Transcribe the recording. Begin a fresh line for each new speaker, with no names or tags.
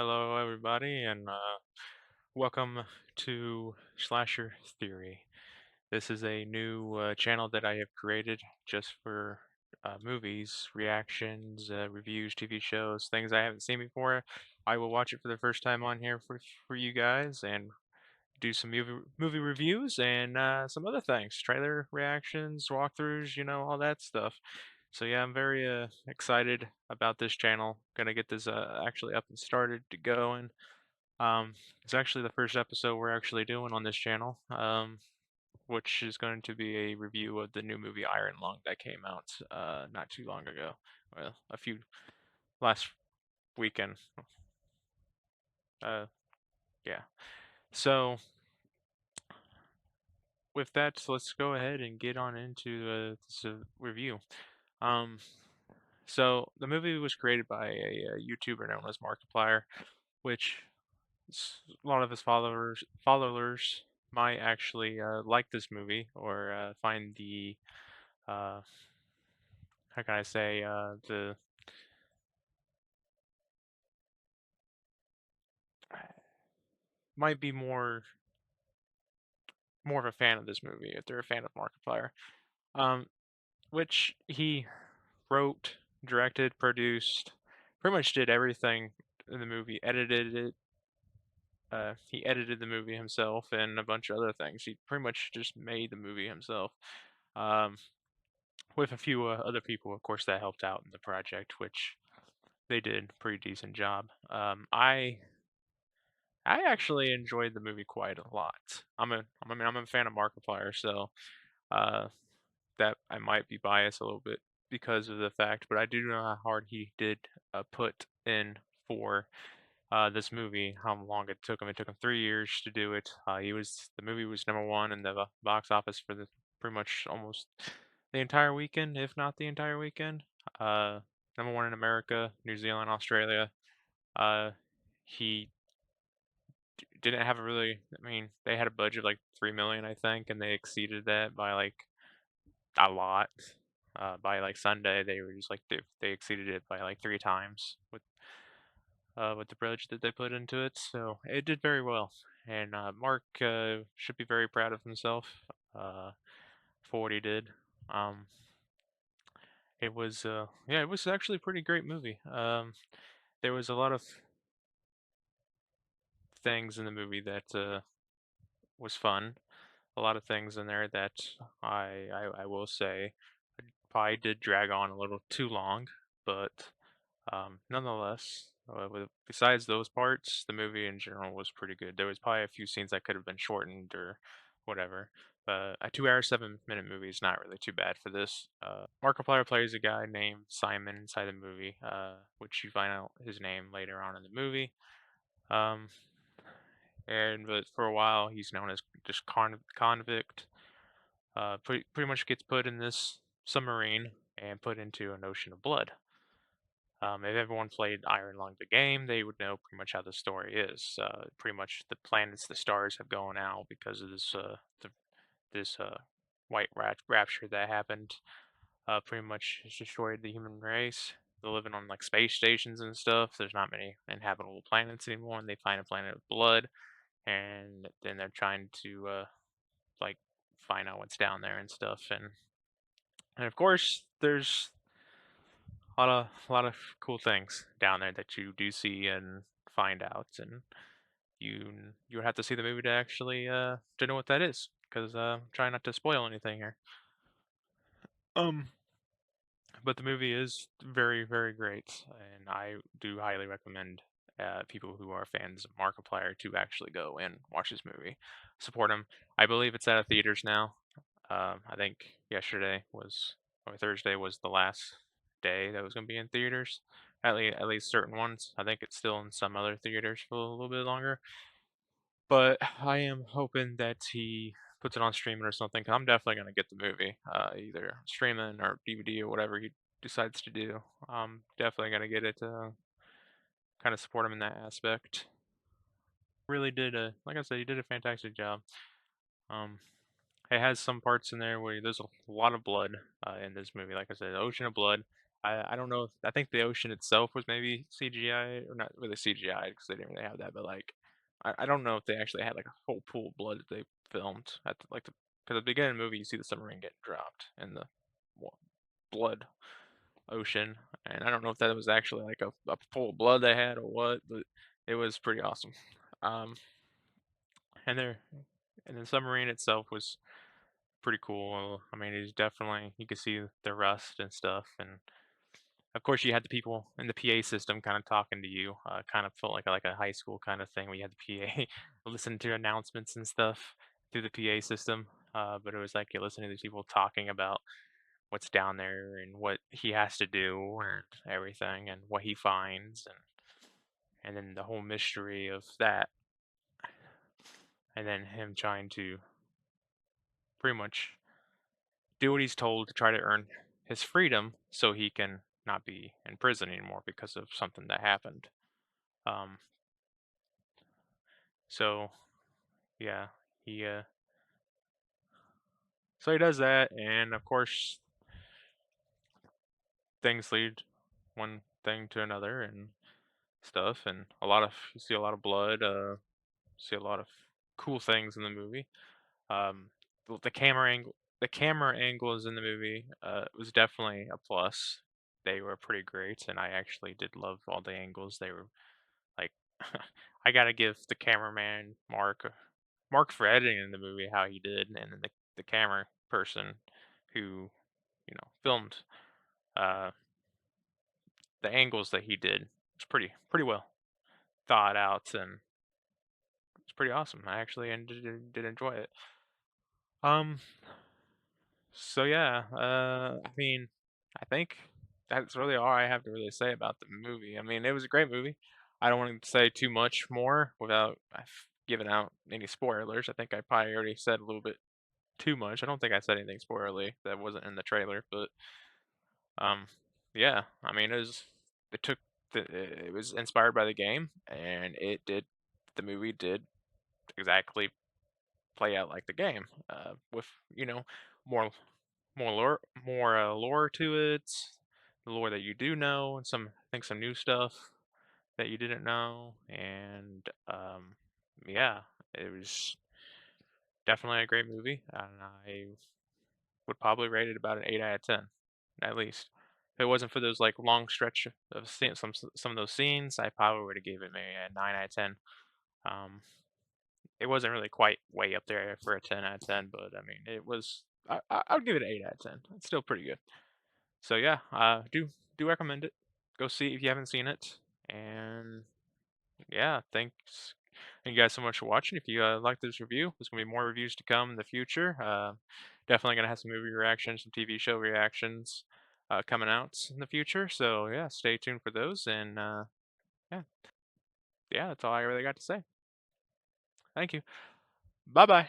Hello, everybody, and welcome to Slasher Theory. This is a new channel that I have created just for movies, reactions, reviews, TV shows, things I haven't seen before. I will watch it for the first time on here for you guys and do some movie reviews and some other things, trailer reactions, walkthroughs, all that stuff. So yeah, I'm very excited about this channel. Gonna get this actually up and started to go and it's actually the first episode we're actually doing on this channel, which is going to be a review of the new movie Iron Lung that came out not too long ago. Well, last weekend. Uh, yeah. So with that, let's go ahead and get on into this review. Um, so the movie was created by a YouTuber known as Markiplier, which a lot of his followers might actually like this movie or find the uh, how can I say the might be more of a fan of this movie if they're a fan of Markiplier, um, which he wrote, directed, produced, pretty much did everything in the movie, edited it. He edited the movie himself and a bunch of other things. He pretty much just made the movie himself. Um, with a few other people, of course, that helped out in the project, which they did a pretty decent job. I actually enjoyed the movie quite a lot. I'm a fan of Markiplier, so uh, that I might be biased a little bit because of the fact, but I do know how hard he did put in for this movie, how long it took him. It took him 3 years to do it. The movie was #1 in the box office for the pretty much almost the entire weekend, if not the entire weekend. Uh, #1 in America, New Zealand, Australia. Uh, he didn't have a really. I mean, they had a budget of like 3 million, I think, and they exceeded that by like a lot. By like Sunday, they were just like they exceeded it by like 3 times with the budget that they put into it. So it did very well, and Mark should be very proud of himself uh, for what he did. Um, it was actually a pretty great movie. There was a lot of things in the movie that was fun. A lot of things in there that I will say probably did drag on a little too long, but nonetheless, besides those parts, the movie in general was pretty good. There was probably a few scenes that could have been shortened or whatever. A 2 hour, 7 minute movie is not really too bad for this. Markiplier plays a guy named Simon inside the movie, which you find out his name later on in the movie. Um, but for a while, he's known as just convict. Pretty much gets put in this submarine and put into an ocean of blood. If everyone played Iron Lung the game, they would know pretty much how the story is. Pretty much the planets, the stars have gone out because of this white rapture that happened. Pretty much has destroyed the human race. They're living on like space stations and stuff. There's not many inhabitable planets anymore, and they find a planet of blood, and then they're trying to like find out what's down there and stuff. And of course, there's a lot of cool things down there that you do see and find out, and you would have to see the movie to actually to know what that is, because try not to spoil anything here. Um, but the movie is very very great, and I do highly recommend people who are fans of Markiplier to actually go and watch this movie, support him. I believe it's out of theaters now. I think yesterday was or Thursday was the last day that was going to be in theaters. At least certain ones. I think it's still in some other theaters for a little bit longer. But I am hoping that he puts it on streaming or something. Cause I'm definitely going to get the movie, either streaming or DVD or whatever he decides to do. I'm definitely going to get it to kind of support him in that aspect. Really did like I said, he did a fantastic job. Um, It has some parts in there where there's a lot of blood in this movie. Like I said, ocean of blood. I don't know if I think the ocean itself was maybe CGI or not really CGI because they didn't really have that, but like I don't know if they actually had like a whole pool of blood that they filmed at like the because at the beginning of the movie you see the submarine getting dropped in the wa- blood ocean, and I don't know if that was actually like a pool of blood they had or what, but it was pretty awesome. Um, and there and the submarine itself was pretty cool. I mean, it's definitely you could see the rust and stuff, and of course, you had the people in the PA system kind of talking to you. Kind of felt like a high school kind of thing where you had the PA listen to announcements and stuff through the PA system. But it was like you're listening to these people talking about what's down there and what he has to do and everything and what he finds and then the whole mystery of that and then him trying to pretty much do what he's told to try to earn his freedom so he can not be in prison anymore because of something that happened. Um, so yeah, he so he does that, and of course things lead one thing to another and stuff, and a lot of you see a lot of blood, see a lot of cool things in the movie. Um, the camera angles in the movie was definitely a plus. They were pretty great, and I actually did love all the angles. They were like, I gotta give the cameraman Mark for editing in the movie how he did, and then the camera person who filmed uh, the angles that he did. It's pretty well thought out, and it's pretty awesome. I actually did enjoy it. Um, so yeah, I mean, I think that's really all I have to really say about the movie. I mean, it was a great movie. I don't want to say too much more without giving out any spoilers. I think I probably already said a little bit too much. I don't think I said anything spoilerly that wasn't in the trailer, but um, yeah, I mean, it took it was inspired by the game, and the movie did exactly play out like the game, with more lore to it, the lore that you do know, and I think some new stuff that you didn't know, and yeah, it was definitely a great movie, and I would probably rate it about an 8 out of 10, at least. If it wasn't for those like long stretch of some of those scenes, I probably would have gave it maybe a 9 out of 10. Um, it wasn't really quite way up there for a 10 out of 10, but I mean, it was. I would give it an 8 out of 10. It's still pretty good. So yeah, do recommend it. Go see it if you haven't seen it. And yeah, thanks. Thank you guys so much for watching. If you like this review, there's gonna be more reviews to come in the future. Definitely gonna have some movie reactions, some TV show reactions coming out in the future. So yeah, stay tuned for those. And yeah, yeah, that's all I really got to say. Thank you. Bye bye.